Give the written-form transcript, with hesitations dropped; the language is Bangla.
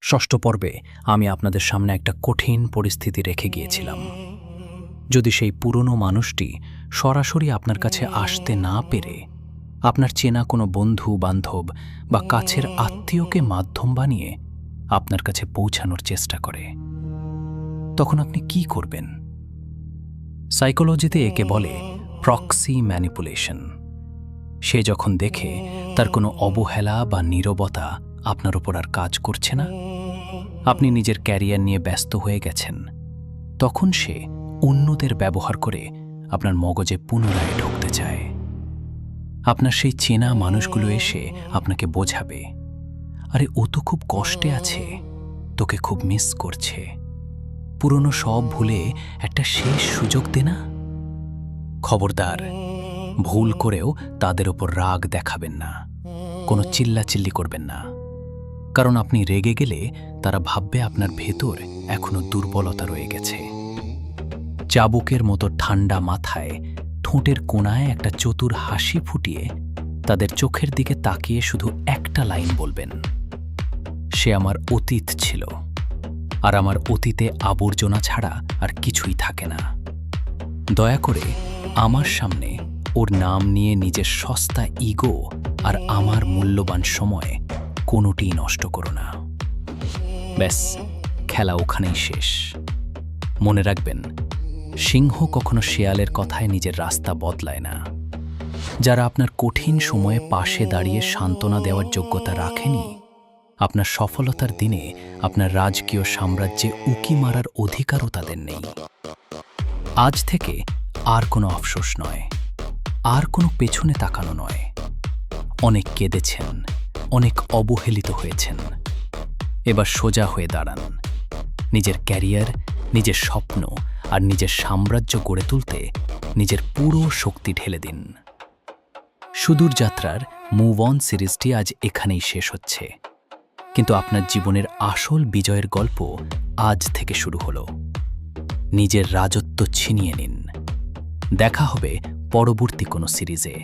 ষষ্ঠ পর্বে আমি আপনাদের সামনে একটা কঠিন পরিস্থিতি রেখে গিয়েছিলাম। যদি সেই পুরনো মানুষটি সরাসরি আপনার কাছে আসতে না পেরে আপনার চেনা কোনো বন্ধু বান্ধব বা কাছের আত্মীয়কে মাধ্যম বানিয়ে আপনার কাছে পৌঁছানোর চেষ্টা করে, তখন আপনি কি করবেন? সাইকোলজিতে একে বলে প্রক্সি ম্যানিপুলেশন। সে যখন দেখে তার কোনো অবহেলা বা নীরবতা আপনার উপর আর কাজ করছে না, আপনি নিজের ক্যারিয়ার নিয়ে ব্যস্ত হয়ে গেছেন, তখন সে অন্যদের ব্যবহার করে আপনার মগজে পুনরায় ঢুকতে চায়। আপনার সেই চেনা মানুষগুলো এসে আপনাকে বোঝাবে, আরে ও তো খুব কষ্টে আছে, তোকে খুব মিস করছে, পুরনো সব ভুলে একটা শেষ সুযোগ দে না। খবরদার, ভুল করেও তাদের ওপর রাগ দেখাবেন না, কোনো চিল্লাচিল্লি করবেন না, কারণ আপনি রেগে গেলে তারা ভাববে আপনার ভেতর এখনো দুর্বলতা রয়ে গেছে। চাবুকের মতো ঠান্ডা মাথায় ঠোঁটের কোণায় একটা চতুর হাসি ফুটিয়ে তাদের চোখের দিকে তাকিয়ে শুধু একটা লাইন বলবেন, সে আমার অতীত ছিল, আর আমার অতীতে আবর্জনা ছাড়া আর কিছুই থাকে না। দয়া করে আমার সামনে ওর নাম নিয়ে নিজের সস্তা ইগো আর আমার মূল্যবান সময় কোনোটিই নষ্ট করো না। ব্যাস, খেলা ওখানেই শেষ। মনে রাখবেন, সিংহ কখনো শেয়ালের কথায় নিজের রাস্তা বদলায় না। যারা আপনার কঠিন সময়ে পাশে দাঁড়িয়ে সান্ত্বনা দেওয়ার যোগ্যতা রাখেনি, আপনার সফলতার দিনে আপনার রাজকীয় সাম্রাজ্যে উকি মারার অধিকারও তাদের নেই। আজ থেকে আর কোনো আফসোস নয়, আর কোনো পেছনে তাকানো নয়। অনেক কেঁদেছেন, অনেক অবহেলিত হয়েছেন, এবার সোজা হয়ে দাঁড়ান। নিজের ক্যারিয়ার, নিজের স্বপ্ন আর নিজের সাম্রাজ্য গড়ে তুলতে নিজের পুরো শক্তি ঢেলে দিন। সুদূর যাত্রার মুভ অন সিরিজটি আজ এখানেই শেষ হচ্ছে, কিন্তু আপনার জীবনের আসল বিজয়ের গল্প আজ থেকে শুরু হলো। নিজের রাজত্ব ছিনিয়ে নিন। দেখা হবে পরবর্তী কোনো সিরিজে।